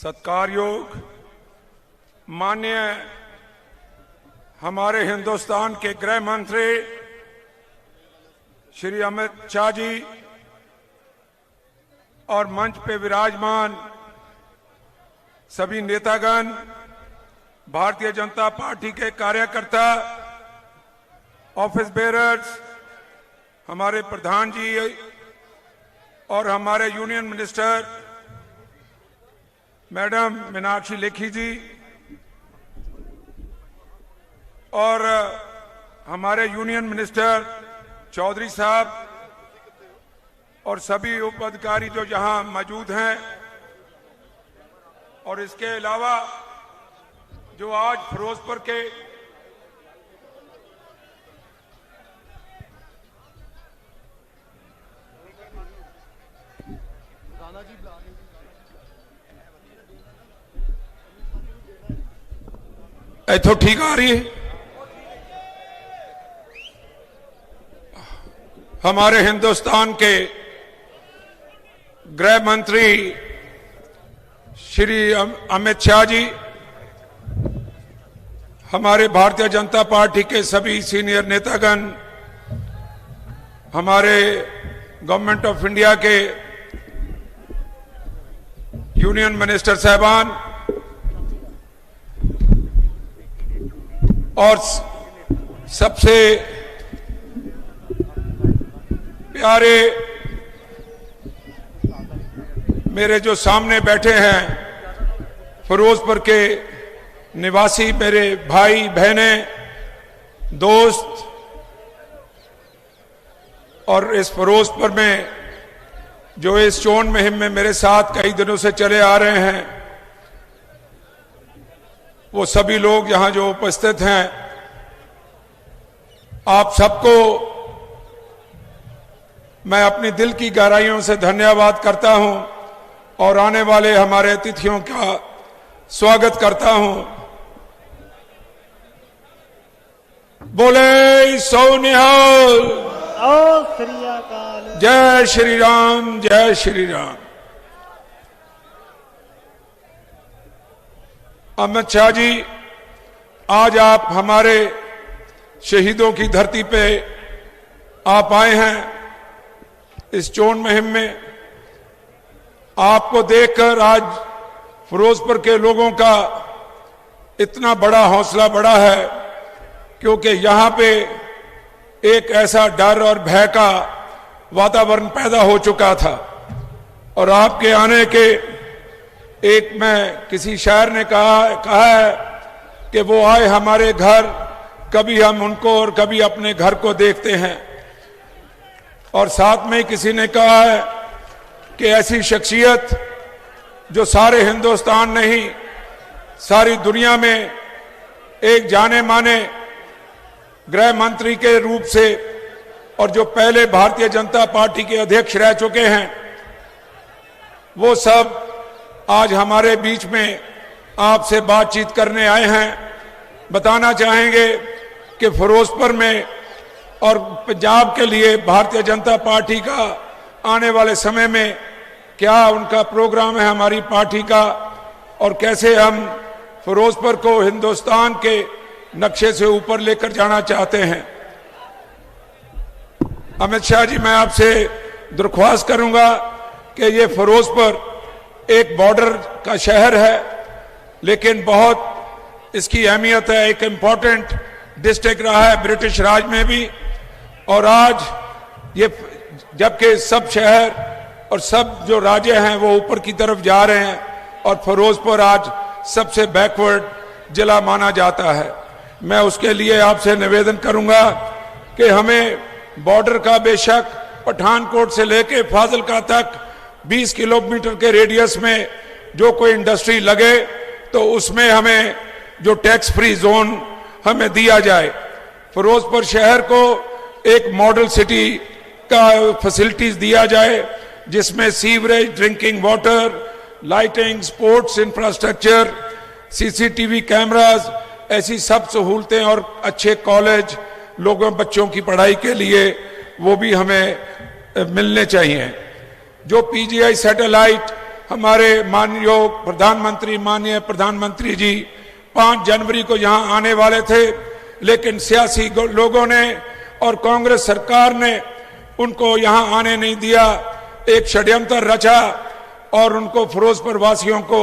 सत्कारयोग माननीय हमारे हिंदुस्तान के गृह मंत्री श्री अमित शाह जी और मंच पे विराजमान सभी नेतागण, भारतीय जनता पार्टी के कार्यकर्ता, ऑफिस बेरर्स, हमारे प्रधान जी और हमारे union minister madam Meenakshi Lekhi ji और हमारे यूनियन मिनिस्टर चौधरी साहब और सभी उप अधिकारी जो यहां मौजूद हैं, और इसके अलावा जो आज फिरोजपुर के तो ठीक आ रही है। हमारे हिंदुस्तान के गृह मंत्री श्री अमित शाह जी, हमारे भारतीय जनता पार्टी के सभी सीनियर नेतागण, हमारे गवर्नमेंट ऑफ इंडिया के यूनियन मिनिस्टर साहबान और सबसे प्यारे मेरे जो सामने बैठे हैं फिरोजपुर के निवासी मेरे भाई बहनें, दोस्त, और इस फिरोजपुर में जो इस चोन मुहिम में मेरे साथ कई दिनों से चले आ रहे हैं, वो सभी लोग यहां जो उपस्थित हैं, आप सबको मैं अपनी दिल की गहराइयों से धन्यवाद करता हूं और आने वाले हमारे अतिथियों का स्वागत करता हूं। बोले सो निहाल, जय श्री राम, जय श्री राम। अमित शाह जी, आज आप हमारे शहीदों की धरती पे आप आए हैं इस चोन मुहिम में। आपको देखकर आज फिरोजपुर के लोगों का इतना बड़ा हौसला बढ़ा है, क्योंकि यहां पे एक ऐसा डर और भय का वातावरण पैदा हो चुका था। और आपके आने के एक में किसी शायर ने कहा है कि वो आए हमारे घर, कभी हम उनको और कभी अपने घर को देखते हैं। और साथ में किसी ने कहा है कि ऐसी शख्सियत जो सारे हिंदुस्तान नहीं सारी दुनिया में एक जाने माने गृह मंत्री के रूप से और जो पहले भारतीय जनता पार्टी के अध्यक्ष रह चुके हैं, वो सब आज हमारे बीच में आपसे बातचीत करने आए हैं। बताना चाहेंगे कि फिरोजपुर में और पंजाब के लिए भारतीय जनता पार्टी का आने वाले समय में क्या उनका प्रोग्राम है हमारी पार्टी का, और कैसे हम फिरोजपुर को हिंदुस्तान के नक्शे से ऊपर लेकर जाना चाहते हैं। अमित शाह जी, मैं आपसे दरख्वास्त करूंगा कि ये फिरोजपुर एक बॉर्डर का शहर है, लेकिन बहुत इसकी अहमियत है, एक इम्पोर्टेंट डिस्ट्रिक्ट रहा है ब्रिटिश राज में भी। और आज ये जबकि सब शहर और सब जो राज्य हैं वो ऊपर की तरफ जा रहे हैं, और फिरोजपुर आज सबसे बैकवर्ड जिला माना जाता है। मैं उसके लिए आपसे निवेदन करूंगा कि हमें बॉर्डर का बेशक पठानकोट से लेके फाजिलका तक 20 किलोमीटर के रेडियस में जो कोई इंडस्ट्री लगे तो उसमें हमें जो टैक्स फ्री जोन हमें दिया जाए। फिरोजपुर शहर को एक मॉडल सिटी का फैसिलिटीज दिया जाए, जिसमें sewerage, drinking water, lighting, sports infrastructure, CCTV cameras, ऐसी सब सहूलतें और अच्छे कॉलेज लोगों बच्चों की पढ़ाई के लिए वो भी हमें मिलने चाहिए। जो पीजीआई सैटेलाइट हमारे माननीय प्रधानमंत्री जी 5 जनवरी को यहाँ आने वाले थे, लेकिन सियासी लोगों ने और कांग्रेस सरकार ने उनको यहाँ आने नहीं दिया। एक षड्यंत्र रचा और उनको फिरोजपुर वासियों को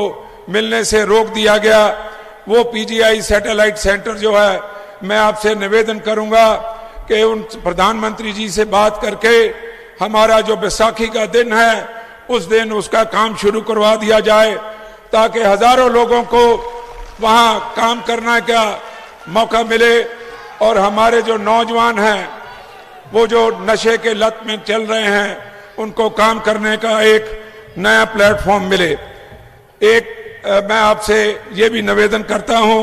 मिलने से रोक दिया गया। वो पीजीआई सैटेलाइट सेंटर जो है, मैं आपसे निवेदन करूंगा कि उन प्रधानमंत्री जी से बात करके हमारा जो बैसाखी का दिन है उस दिन उसका काम शुरू करवा दिया जाए, ताकि हजारों लोगों को वहां काम करने का मौका मिले और हमारे जो नौजवान हैं वो जो नशे के लत में चल रहे हैं उनको काम करने का एक नया प्लेटफॉर्म मिले। मैं आपसे ये भी निवेदन करता हूं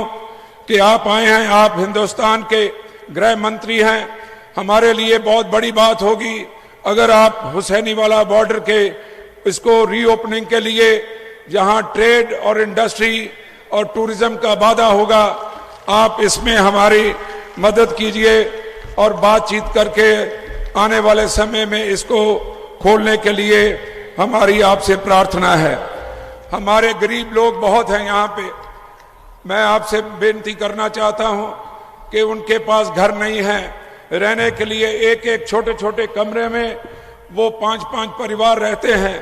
कि आप आए हैं, आप हिंदुस्तान के गृह मंत्री हैं, हमारे लिए बहुत बड़ी बात होगी अगर आप हुसैनी वाला बॉर्डर के इसको रीओपनिंग के लिए जहां ट्रेड और इंडस्ट्री और टूरिज्म का वादा होगा, आप इसमें हमारी मदद कीजिए और बातचीत करके आने वाले समय में इसको खोलने के लिए हमारी आपसे प्रार्थना है। हमारे गरीब लोग बहुत हैं यहाँ पे, मैं आपसे बेनती करना चाहता हूँ कि उनके पास घर नहीं है रहने के लिए, एक एक छोटे छोटे कमरे में वो 5-5 परिवार रहते हैं।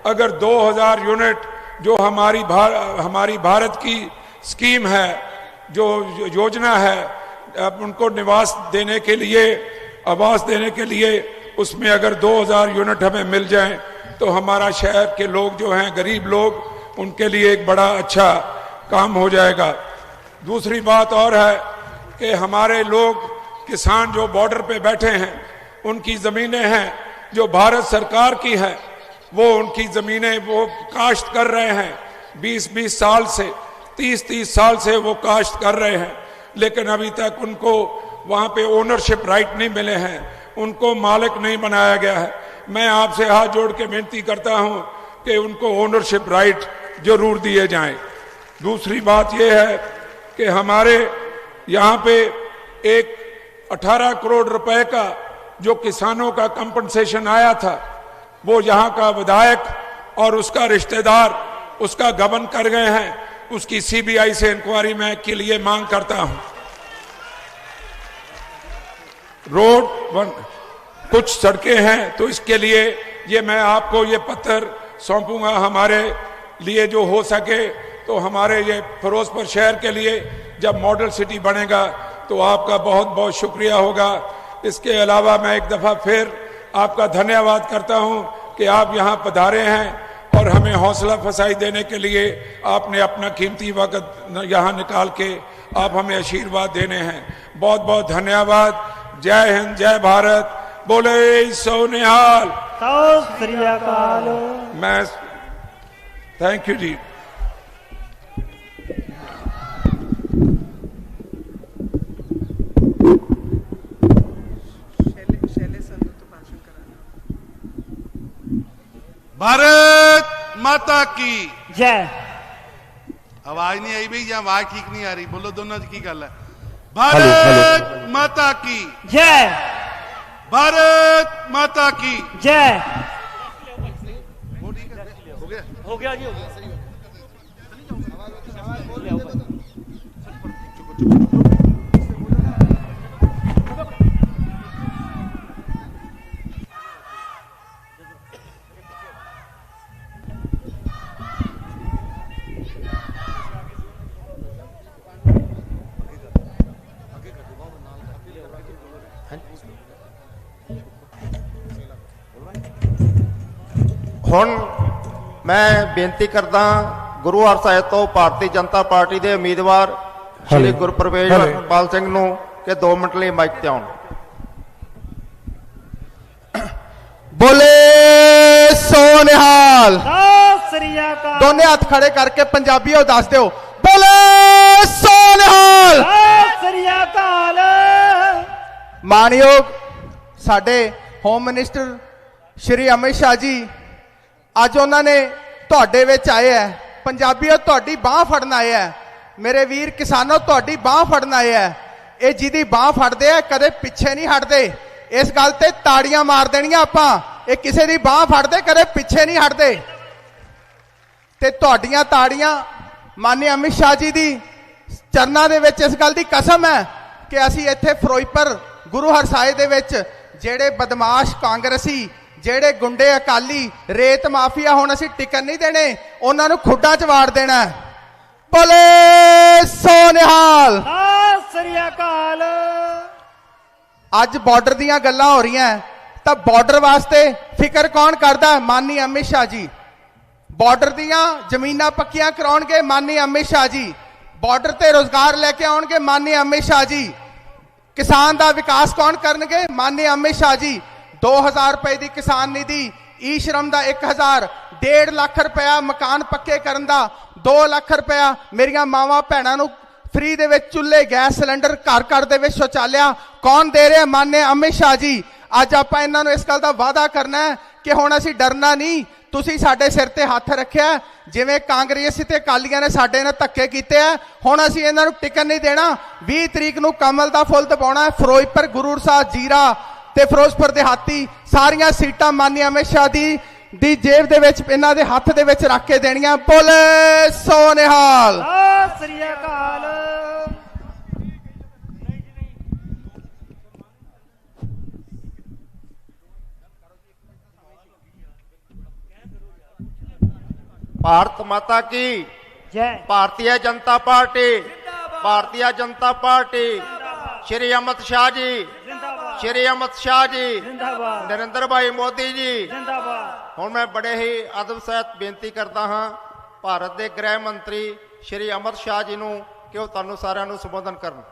अगर 2000 यूनिट जो हमारी भारत की स्कीम है, जो योजना है, उनको निवास देने के लिए, आवास देने के लिए, उसमें अगर 2000 यूनिट हमें मिल जाएं तो हमारा शहर के लोग जो हैं, गरीब लोग, उनके लिए एक बड़ा अच्छा काम हो जाएगा। दूसरी बात और है कि हमारे लोग किसान जो बॉर्डर पे बैठे हैं, उनकी जमीनें हैं जो भारत सरकार की हैं, वो उनकी जमीनें वो काश्त कर रहे हैं 20-20 साल से, 30-30 साल से वो काश्त कर रहे हैं, लेकिन अभी तक उनको वहाँ पे ओनरशिप राइट नहीं मिले हैं, उनको मालिक नहीं बनाया गया है। मैं आपसे हाथ जोड़ के विनती करता हूँ कि उनको ओनरशिप राइट जरूर दिए जाएं। दूसरी बात यह है कि हमारे यहाँ पे एक 18 करोड़ रुपए का जो किसानों का कंपनसेशन आया था, वो यहाँ का विधायक और उसका रिश्तेदार उसका गबन कर गए हैं। उसकी सीबीआई से इंक्वायरी मैं के लिए मांग करता हूं। रोड कुछ सड़कें हैं तो इसके लिए ये मैं आपको ये पत्र सौंपूंगा, हमारे लिए जो हो सके तो हमारे ये फिरोजपुर शहर के लिए जब मॉडल सिटी बनेगा तो आपका बहुत बहुत शुक्रिया होगा। इसके अलावा मैं एक दफा फिर आपका धन्यवाद करता हूं कि आप यहां पधारे हैं और हमें हौसला अफजाई देने के लिए आपने अपना कीमती वक्त यहां निकाल के आप हमें आशीर्वाद देने हैं। बहुत बहुत धन्यवाद। जय हिंद, जय भारत, बोले सो निहाल। मैं थैंक यू जी। भारत माता की जय। आवाज नहीं आई भाई, या आवाज ठीक नहीं आ रही? बोलो दोनों की गल है। भारत माता की जय। भारत माता की जय। हो गया जी, हो गया। ਹੁਣ मैं बेनती करदा गुरु हर ਸਾਹਿਬ ਤੋਂ ਭਾਰਤੀ ਜਨਤਾ ਪਾਰਟੀ ਦੇ ਉਮੀਦਵਾਰ श्री गुरप्रवेश पाल सिंह ਨੂੰ कि 2 मिनट ਲਈ ਮਾਈਕ ਤੇ ਆਉਣ। बोले सो निहाल। दोने हाथ खड़े करके पंजाबियों दस दो, बोले सो निहाल। मानयोग साडे होम मिनिस्टर श्री अमित शाह जी ਅੱਜ ਉਹਨਾਂ ਨੇ ਤੁਹਾਡੇ ਵਿੱਚ ਆਏ ਹੈ। ਪੰਜਾਬੀਓ ਤੁਹਾਡੀ ਬਾਹ ਫੜਨ ਆਏ ਹੈ। ਮੇਰੇ ਵੀਰ ਕਿਸਾਨੋ ਤੁਹਾਡੀ ਬਾਹ ਫੜਨ ਆਏ ਹੈ। ਇਹ ਜਿਹਦੀ ਬਾਹ ਫੜਦੇ ਆ ਕਦੇ ਪਿੱਛੇ ਨਹੀਂ ਹਟਦੇ। ਇਸ ਗੱਲ ਤੇ ਤਾੜੀਆਂ ਮਾਰ ਦੇਣੀਆਂ ਆਪਾਂ। ਇਹ ਕਿਸੇ ਦੀ ਬਾਹ ਫੜਦੇ ਕਦੇ ਪਿੱਛੇ ਨਹੀਂ ਹਟਦੇ। ਤੇ ਤੁਹਾਡੀਆਂ ਤਾੜੀਆਂ ਮਾਨਯ ਅਮਿਤ ਸ਼ਾਹ ਜੀ ਦੀ ਚਰਨਾਂ ਦੇ ਵਿੱਚ ਇਸ ਗੱਲ ਦੀ ਕਸਮ ਹੈ ਕਿ ਅਸੀਂ ਇੱਥੇ ਫਿਰੋਜ਼ਪੁਰ ਗੁਰੂ ਹਰਸਾਏ ਦੇ ਵਿੱਚ ਜਿਹੜੇ ਬਦਮਾਸ਼ ਕਾਂਗਰਸੀ ਜਿਹੜੇ ਗੁੰਡੇ ਅਕਾਲੀ ਰੇਤ ਮਾਫੀਆ ਹੁਣ ਅਸੀਂ ਟਿਕਣ ਨਹੀਂ ਦੇਣੇ ਉਹਨਾਂ ਨੂੰ ਖੁੱਡਾਂ 'ਚ ਵਾੜ ਦੇਣਾ ਬੋਲੇ ਸੋ ਨਿਹਾਲ ਸਤਿ ਸ੍ਰੀ ਅਕਾਲ। ਅੱਜ ਬਾਰਡਰ ਦੀਆਂ ਗੱਲਾਂ ਹੋ ਰਹੀਆਂ ਤਾਂ ਬਾਰਡਰ ਵਾਸਤੇ ਫਿਕਰ ਕੌਣ ਕਰਦਾ ਮਾਨਯ ਅਮਿਤ ਸ਼ਾਹ ਜੀ ਬਾਰਡਰ ਦੀਆਂ ਜ਼ਮੀਨਾਂ ਪੱਕੀਆਂ ਕਰਾਉਣਗੇ ਮਾਨਯ ਅਮਿਤ ਸ਼ਾਹ ਜੀ ਬਾਰਡਰ ਤੇ ਰੋਜ਼ਗਾਰ ਲੈ ਕੇ ਆਉਣਗੇ ਮਾਨਯ ਅਮਿਤ ਸ਼ਾਹ ਜੀ ਕਿਸਾਨ ਦਾ ਵਿਕਾਸ ਕੌਣ ਕਰਨਗੇ ਮਾਨਯ ਅਮਿਤ ਸ਼ਾਹ ਜੀ 2000 ਰੁਪਏ ਦੀ ਕਿਸਾਨ ਨਿਧੀ ਈ ਸ਼ਰਮ ਦਾ 1000 1.5 ਲੱਖ ਰੁਪਇਆ ਮਕਾਨ ਪੱਕੇ ਕਰਨ ਦਾ 2 ਲੱਖ ਰੁਪਇਆ ਮੇਰੀਆਂ ਮਾਵਾਂ ਭੈਣਾਂ ਨੂੰ ਫ੍ਰੀ ਦੇ ਵਿੱਚ ਚੁੱਲ੍ਹੇ ਗੈਸ ਸਿਲੰਡਰ ਘਰ ਘਰ ਦੇ ਵਿੱਚ ਸ਼ੌਚਾਲਿਆ ਕੌਣ ਦੇ ਰਿਹਾ ਮਾਨਯ ਅਮਿਤ ਸ਼ਾਹ ਜੀ ਅੱਜ ਆਪਾਂ ਇਹਨਾਂ ਨੂੰ ਇਸ ਗੱਲ ਦਾ ਵਾਅਦਾ ਕਰਨਾ ਹੈ ਕਿ ਹੁਣ ਅਸੀਂ ਡਰਨਾ ਨਹੀਂ ਤੁਸੀਂ ਸਾਡੇ ਸਿਰ ਤੇ ਹੱਥ ਰੱਖਿਆ ਜਿਵੇਂ ਕਾਂਗਰਸ ਤੇ ਅਕਾਲੀਆਂ ਨੇ ਸਾਡੇ ਨਾਲ ਧੱਕੇ ਕੀਤੇ ਆ ਹੁਣ ਅਸੀਂ ਇਹਨਾਂ ਨੂੰ ਟਿਕਣ ਨਹੀਂ ਦੇਣਾ 20 ਤਰੀਕ ਨੂੰ ਕਮਲ ਦਾ ਫੁੱਲ ਦਬਾਉਣਾ ਹੈ ਫਿਰੋਜ਼ਪੁਰ ਗੁਰੂ ਸਾਹਿਬ ਜੀਰਾ ਤੇ ਫਿਰੋਜ਼ਪੁਰ ਦੇ ਹਾਤੀ ਸਾਰੀਆਂ ਸੀਟਾਂ ਮਾਨਯ ਅਮਿਤ ਸ਼ਾਹ ਦੀ ਜੇਬ ਦੇ ਵਿੱਚ ਇਹਨਾਂ ਦੇ ਹੱਥ ਦੇ ਵਿੱਚ ਰੱਖ ਕੇ ਦੇਣੀਆਂ ਬੋਲੇ ਸੋ ਨਿਹਾਲ ਸਤਿ ਸ੍ਰੀ ਅਕਾਲ। भारत माता की जय। भारतीय जनता पार्टी भारतीय जनता पार्टी श्री अमित शाह जी जिंदाबाद श्री अमित शाह जी जिंदाबाद नरेंद्र भाई मोदी जी जिंदाबाद। ਹੁਣ ਮੈਂ ਬੜੇ ਹੀ ਅਦਬ ਸਹਿਤ ਬੇਨਤੀ ਕਰਦਾ ਹਾਂ ਭਾਰਤ ਦੇ ਗ੍ਰਹਿ ਮੰਤਰੀ ਸ਼੍ਰੀ ਅਮਿਤ ਸ਼ਾਹ ਜੀ ਨੂੰ ਕਿ ਉਹ ਤੁਹਾਨੂੰ ਸਾਰਿਆਂ ਨੂੰ ਸੰਬੋਧਨ ਕਰਨ।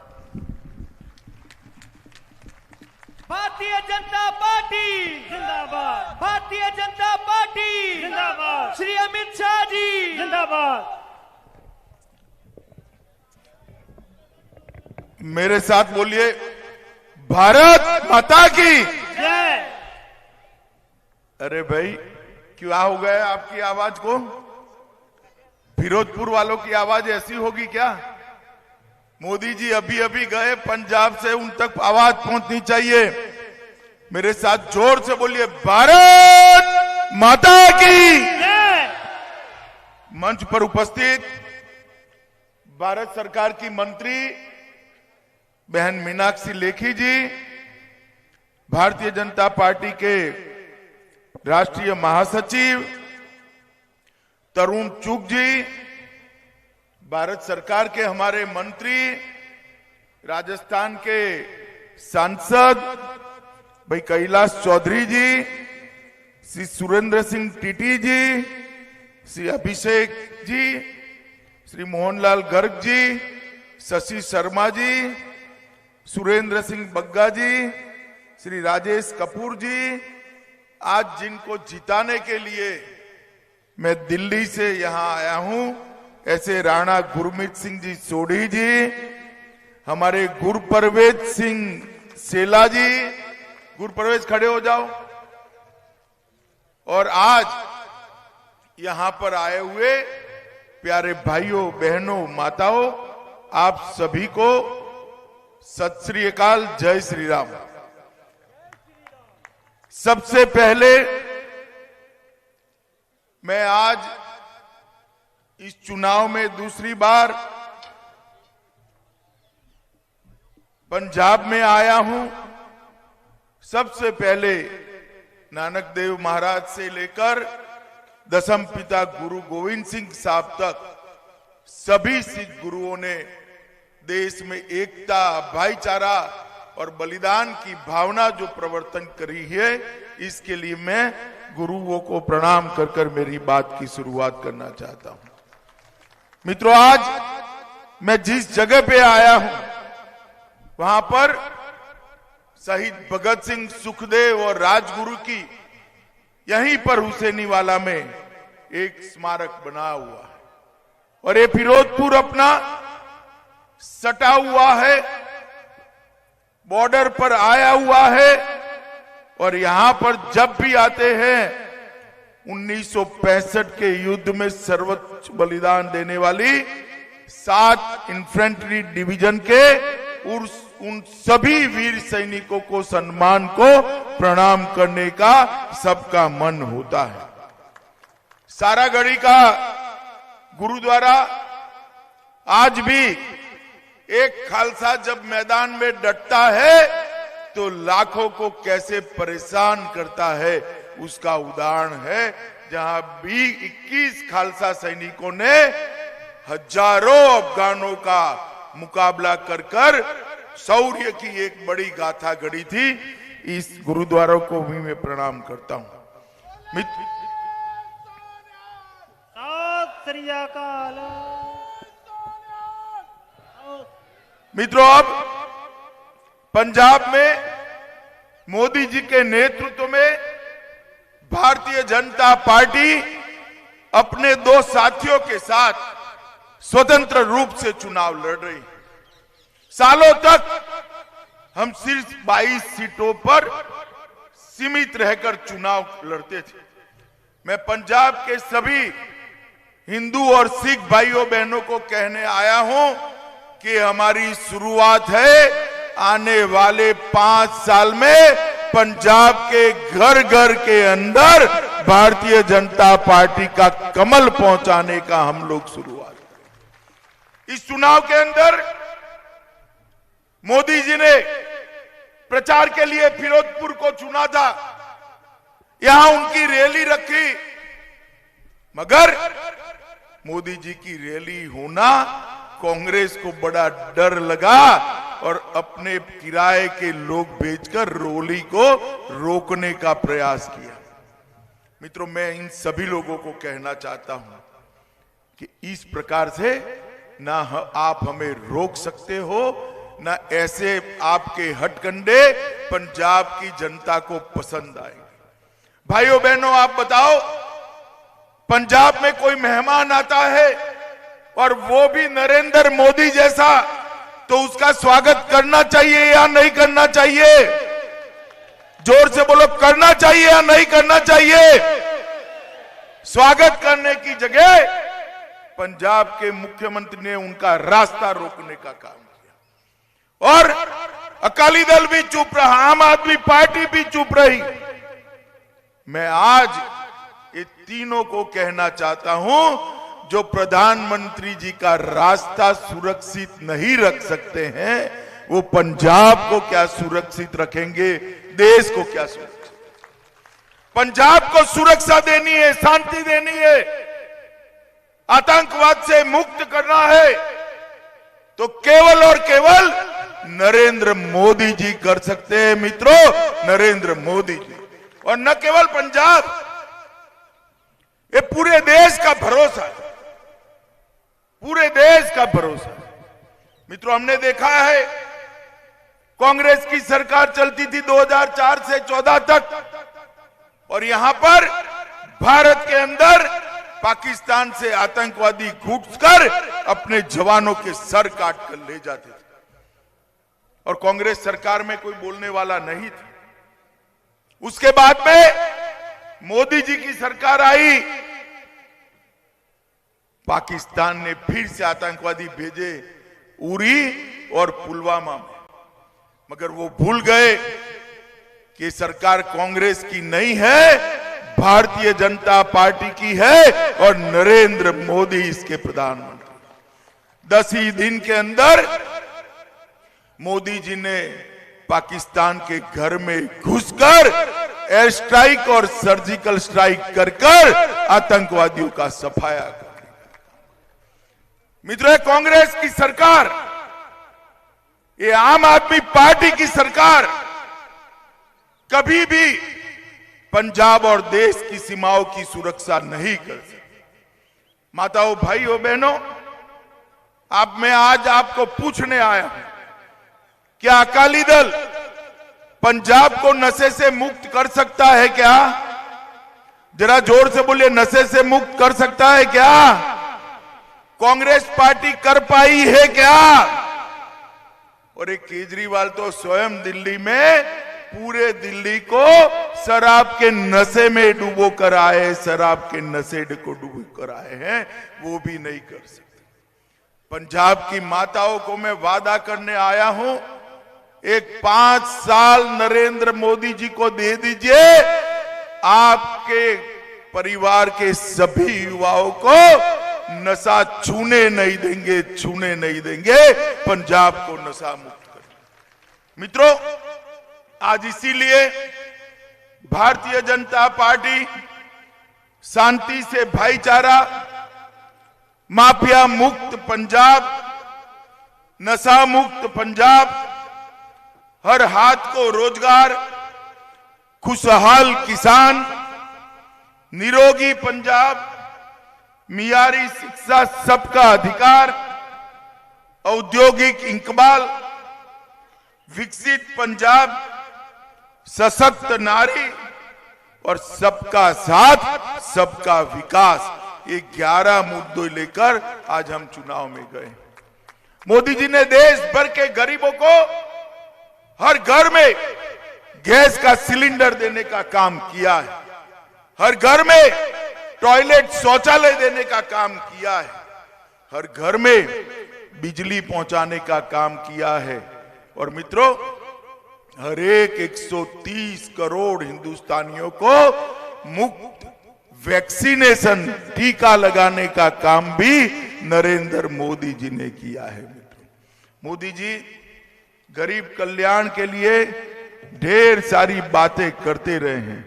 भारतीय जनता पार्टी जिंदाबाद भारतीय जनता पार्टी जिंदाबाद श्री अमित शाह जी जिंदाबाद। मेरे साथ बोलिए भारत माता की। जय। अरे भाई क्या हो गया आपकी आवाज को? फिरोजपुर वालों की आवाज ऐसी होगी क्या? मोदी जी अभी अभी गए पंजाब से, उन तक आवाज पहुंचनी चाहिए। मेरे साथ जोर से बोलिए भारत माता की। जय। मंच पर उपस्थित भारत सरकार की मंत्री बहन मीनाक्षी लेखी जी, भारतीय जनता पार्टी के राष्ट्रीय महासचिव तरुण चुग जी, भारत सरकार के हमारे मंत्री, राजस्थान के सांसद भाई कैलाश चौधरी जी, श्री सुरेंद्र सिंह टीटी जी, श्री अभिषेक जी, श्री मोहनलाल गर्ग जी, शशि शर्मा जी, सुरेंद्र सिंह बग्गा जी, श्री राजेश कपूर जी, आज जिनको जिताने के लिए मैं दिल्ली से यहां आया हूं, ऐसे राणा गुरमीत सिंह जी सोढ़ी जी, हमारे गुरप्रवेश सिंह सेला जी, गुरप्रवेश खड़े हो जाओ, और आज यहां पर आए हुए प्यारे भाइयों बहनों माताओं, आप सभी को सत श्री अकाल, जय श्री राम। सबसे पहले मैं आज इस चुनाव में दूसरी बार पंजाब में आया हूं। सबसे पहले नानक देव महाराज से लेकर दसम पिता गुरु गोविंद सिंह साहब तक सभी सिख गुरुओं ने देश में एकता, भाईचारा और बलिदान की भावना जो प्रवर्तन करी है, इसके लिए मैं गुरुओं को प्रणाम कर कर मेरी बात की शुरुआत करना चाहता हूं। मित्रों, आज मैं जिस जगह पे आया हूं वहां पर शहीद भगत सिंह, सुखदेव और राजगुरु की यहीं पर हुसैनीवाला में एक स्मारक बना हुआ है, और ये फिरोजपुर अपना सटा हुआ है, बॉर्डर पर आया हुआ है, और यहां पर जब भी आते हैं 1965 के युद्ध में सर्वोच्च बलिदान देने वाली 7 इन्फेंट्री डिवीजन के उन सभी वीर सैनिकों को सम्मान को प्रणाम करने का सबका मन होता है। सारागढ़ी का गुरुद्वारा आज भी एक खालसा जब मैदान में डटता है तो लाखों को कैसे परेशान करता है, उसका उदाहरण है, जहां भी 21 खालसा सैनिकों ने हजारों अफगानों का मुकाबला कर शौर्य की एक बड़ी गाथा गढ़ी थी। इस गुरुद्वारों को भी मैं प्रणाम करता हूं। सत श्री अकाल। मित्रों, अब पंजाब में मोदी जी के नेतृत्व में भारतीय जनता पार्टी अपने दो साथियों के साथ स्वतंत्र रूप से चुनाव लड़ रही। सालों तक हम सिर्फ 22 सीटों पर सीमित रहकर चुनाव लड़ते थे। मैं पंजाब के सभी हिंदू और सिख भाइयों बहनों को कहने आया हूं कि हमारी शुरुआत है, आने वाले 5 साल में पंजाब के घर घर के अंदर भारतीय जनता पार्टी का कमल पहुंचाने का हम लोग शुरुआत करें। इस चुनाव के अंदर मोदी जी ने प्रचार के लिए फिरोजपुर को चुना था, यहां उनकी रैली रखी, मगर मोदी जी की रैली होना कांग्रेस को बड़ा डर लगा और अपने किराए के लोग भेजकर रैली को रोकने का प्रयास किया। मित्रों, मैं इन सभी लोगों को कहना चाहता हूं कि इस प्रकार से ना आप हमें रोक सकते हो, ना ऐसे आपके हथकंडे पंजाब की जनता को पसंद आएंगे। भाइयों बहनों, आप बताओ, पंजाब में कोई मेहमान आता है और वो भी नरेंद्र मोदी जैसा, तो उसका स्वागत करना चाहिए या नहीं करना चाहिए? जोर से बोलो, करना चाहिए या नहीं करना चाहिए? स्वागत करने की जगह पंजाब के मुख्यमंत्री ने उनका रास्ता रोकने का काम किया और अकाली दल भी चुप रहा, आम आदमी पार्टी भी चुप रही। मैं आज ये तीनों को कहना चाहता हूं, जो प्रधानमंत्री जी का रास्ता सुरक्षित नहीं रख सकते हैं, वो पंजाब को क्या सुरक्षित रखेंगे, देश को क्या सुरक्षित? पंजाब को सुरक्षा देनी है, शांति देनी है, आतंकवाद से मुक्त करना है, तो केवल और केवल नरेंद्र मोदी जी कर सकते हैं। मित्रों, नरेंद्र मोदी जी, और न केवल पंजाब, ये पूरे देश का भरोसा है, पूरे देश का भरोसा है। मित्रों, हमने देखा है कांग्रेस की सरकार चलती थी 2004 से 14 तक, और यहां पर भारत के अंदर पाकिस्तान से आतंकवादी घुसकर अपने जवानों के सर काट कर ले जाते थे, और कांग्रेस सरकार में कोई बोलने वाला नहीं था। उसके बाद में मोदी जी की सरकार आई, पाकिस्तान ने फिर से आतंकवादी भेजे उरी और पुलवामा में, मगर वो भूल गए कि सरकार कांग्रेस की नहीं है, भारतीय जनता पार्टी की है और नरेंद्र मोदी इसके प्रधानमंत्री। 10 ही दिन के अंदर मोदी जी ने पाकिस्तान के घर में घुसकर एयर स्ट्राइक और सर्जिकल स्ट्राइक कर आतंकवादियों का सफाया कर। मित्रों, कांग्रेस की सरकार, ये आम आदमी पार्टी की सरकार कभी भी पंजाब और देश की सीमाओं की सुरक्षा नहीं कर सकती। माताओं, भाइयों, बहनों, अब मैं आज आपको पूछने आया हूं, क्या अकाली दल पंजाब को नशे से मुक्त कर सकता है क्या? जरा जोर से बोलिए, नशे से मुक्त कर सकता है क्या? कांग्रेस पार्टी कर पाई है क्या? और एक केजरीवाल तो स्वयं दिल्ली में पूरे दिल्ली को शराब के नशे में डुबो कर आए, शराब के नशे को डुबो कर आए हैं, वो भी नहीं कर सकते। पंजाब की माताओं को मैं वादा करने आया हूं, एक 5 साल नरेंद्र मोदी जी को दे दीजिए, आपके परिवार के सभी युवाओं को नशा छूने नहीं देंगे, छूने नहीं देंगे, पंजाब को नशा मुक्त करेंगे। मित्रों, आज इसीलिए भारतीय जनता पार्टी शांति से भाईचारा, माफिया मुक्त पंजाब, नशा मुक्त पंजाब, हर हाथ को रोजगार, खुशहाल किसान, निरोगी पंजाब, मियारी शिक्षा, सबका अधिकार, औद्योगिक इंकबाल, विकसित पंजाब, सशक्त नारी और सबका साथ सबका विकास, ये 11 मुद्दे लेकर आज हम चुनाव में गए। मोदी जी ने देश भर के गरीबों को हर घर में गैस का सिलेंडर देने का काम किया है, हर घर में टॉयलेट शौचालय देने का काम किया है, हर घर में बिजली पहुंचाने का काम किया है। और मित्रों, हर एक 130 करोड़ हिंदुस्तानियों को मुफ्त वैक्सीनेशन, टीका लगाने का काम भी नरेंद्र मोदी जी ने किया है। मित्रों, मोदी जी गरीब कल्याण के लिए ढेर सारी बातें करते रहे हैं।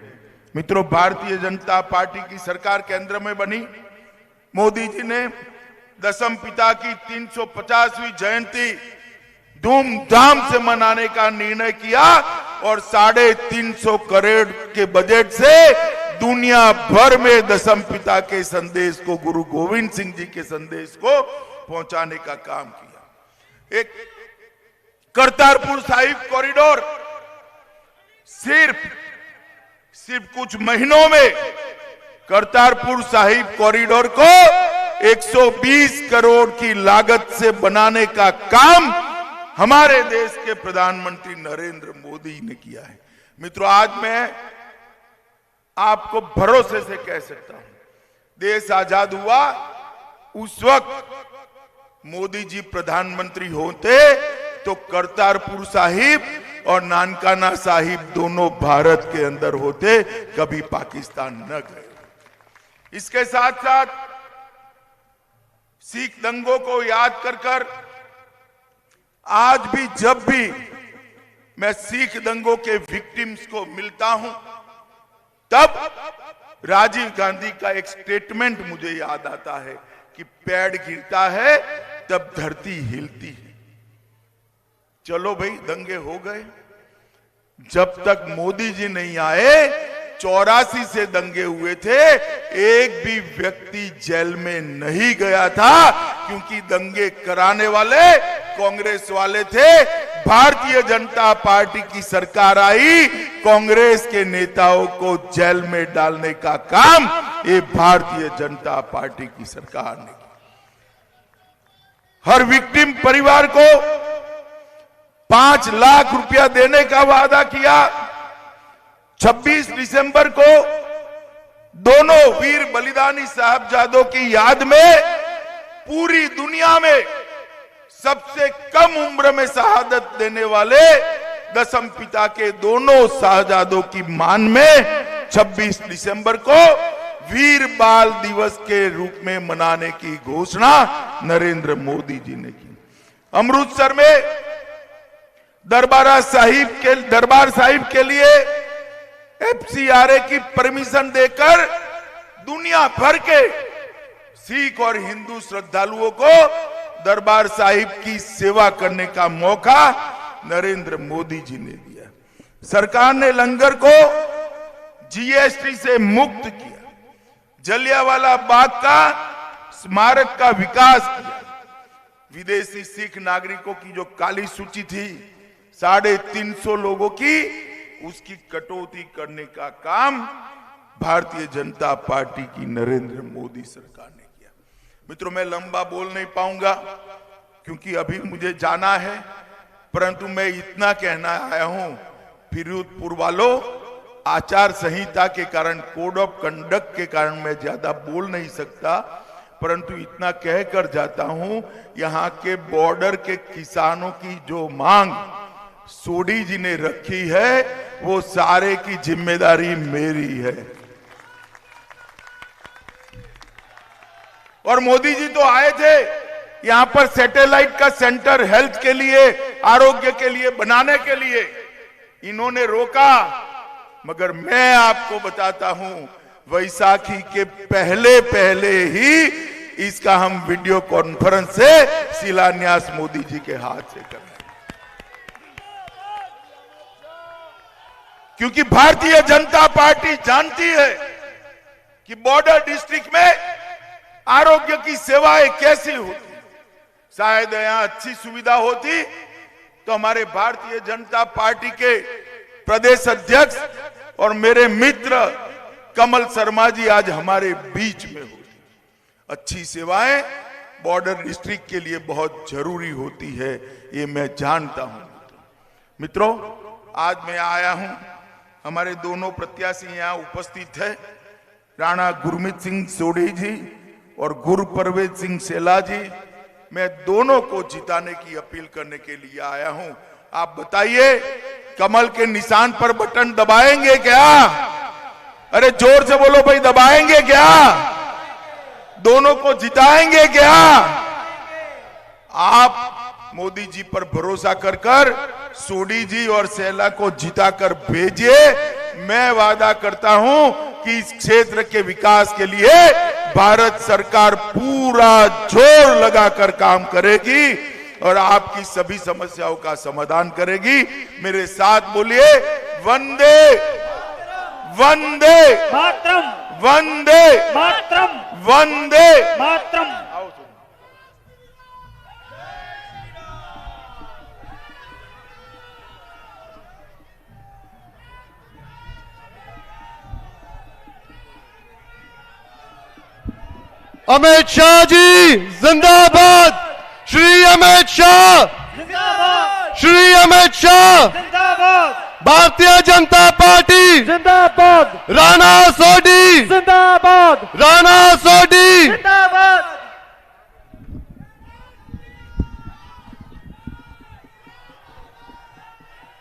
मित्रों, भारतीय जनता पार्टी की सरकार केंद्र में बनी, मोदी जी ने दशम पिता की 350वीं जयंती धूमधाम से मनाने का निर्णय किया और 350 करोड़ के बजट से दुनिया भर में दशम पिता के संदेश को, गुरु गोविंद सिंह जी के संदेश को पहुंचाने का काम किया। एक करतारपुर साहिब कॉरिडोर सिर्फ कुछ महीनों में करतारपुर साहिब कॉरिडोर को 120 करोड़ की लागत से बनाने का काम हमारे देश के प्रधानमंत्री नरेंद्र मोदी ने किया है। मित्रों, आज मैं आपको भरोसे से कह सकता हूं, देश आजाद हुआ उस वक्त मोदी जी प्रधानमंत्री होते तो करतारपुर साहिब और नानकाना साहिब दोनों भारत के अंदर होते, कभी पाकिस्तान न गए। इसके साथ साथ सिख दंगों को याद कर आज भी जब भी मैं सिख दंगों के विक्टिम्स को मिलता हूं, तब राजीव गांधी का एक स्टेटमेंट मुझे याद आता है कि पेड़ गिरता है तब धरती हिलती है। चलो भाई, दंगे हो गए, जब तक मोदी जी नहीं आए 84 से दंगे हुए थे, एक भी व्यक्ति जेल में नहीं गया था, क्योंकि दंगे कराने वाले कांग्रेस वाले थे। भारतीय जनता पार्टी की सरकार आई, कांग्रेस के नेताओं को जेल में डालने का काम ये भारतीय जनता पार्टी की सरकार ने किया। हर विक्टिम परिवार को 5 लाख रुपया देने का वादा किया। 26 दिसंबर को दोनों वीर बलिदानी साहबजादों की याद में पूरी दुनिया में सबसे कम उम्र में शहादत देने वाले दशम पिता के दोनों साहबजादों की मान में 26 दिसंबर को वीर बाल दिवस के रूप में मनाने की घोषणा नरेंद्र मोदी जी ने की। अमृतसर में दरबार साहिब के लिए FCRA की परमिशन देकर दुनिया भर के सिख और हिंदू श्रद्धालुओं को दरबार साहिब की सेवा करने का मौका नरेंद्र मोदी जी ने दिया। सरकार ने लंगर को GST से मुक्त किया, जलियांवाला बाग का स्मारक का विकास किया। विदेशी सिख नागरिकों की जो काली सूची थी 350 लोगों की, उसकी कटौती करने का काम भारतीय जनता पार्टी की नरेंद्र मोदी सरकार ने किया। मित्रों, मैं लंबा बोल नहीं पाऊंगा क्योंकि अभी मुझे जाना है, परंतु मैं इतना कहना आया हूं, फिरोजपुर वालों, आचार संहिता के कारण, कोड ऑफ कंडक्ट के कारण मैं ज्यादा बोल नहीं सकता, परंतु इतना कहकर जाता हूं, यहां के बॉर्डर के किसानों की जो मांग सोडी जी ने रखी है, वो सारे की जिम्मेदारी मेरी है। और मोदी जी तो आए थे यहां पर सैटेलाइट का सेंटर हेल्थ के लिए, आरोग्य के लिए बनाने के लिए, इन्होंने रोका। मगर मैं आपको बताता हूं, वैसाखी के पहले पहले ही इसका हम वीडियो कॉन्फ्रेंस से शिलान्यास मोदी जी के हाथ से कर रहे हैं। क्योंकि भारतीय जनता पार्टी जानती है कि बॉर्डर डिस्ट्रिक्ट में आरोग्य की सेवाएं कैसी होती। शायद यहां अच्छी सुविधा होती तो हमारे भारतीय जनता पार्टी के प्रदेश अध्यक्ष और मेरे मित्र कमल शर्मा जी आज हमारे बीच में होती। अच्छी सेवाएं बॉर्डर डिस्ट्रिक्ट के लिए बहुत जरूरी होती है, ये मैं जानता हूं। मित्रों, आज मैं आया हूं, हमारे दोनों प्रत्याशी यहां उपस्थित है, राणा गुरमीत सिंह सोढ़ी जी और गुरप्रवेश सिंह सेला जी। मैं दोनों को जिताने की अपील करने के लिए आया हूं। आप बताइए, कमल के निशान पर बटन दबाएंगे क्या? अरे जोर से बोलो भाई, दबाएंगे क्या? दोनों को जिताएंगे क्या? आप मोदी जी पर भरोसा कर सोढ़ी जी और सेला को जिताकर भेजिए। मैं वादा करता हूं कि इस क्षेत्र के विकास के लिए भारत सरकार पूरा जोर लगाकर काम करेगी और आपकी सभी समस्याओं का समाधान करेगी। मेरे साथ बोलिए, वंदे वंदे मातरम, वंदे मातरम, वंदे मातरम। अमित शाह जी जिंदाबाद। श्री अमित शाह, जिंदाबाद, श्री अमित शाह, जिंदाबाद, भारतीय जनता पार्टी जिंदाबाद, राणा सोढ़ी, जिंदाबाद, राणा सोढ़ी।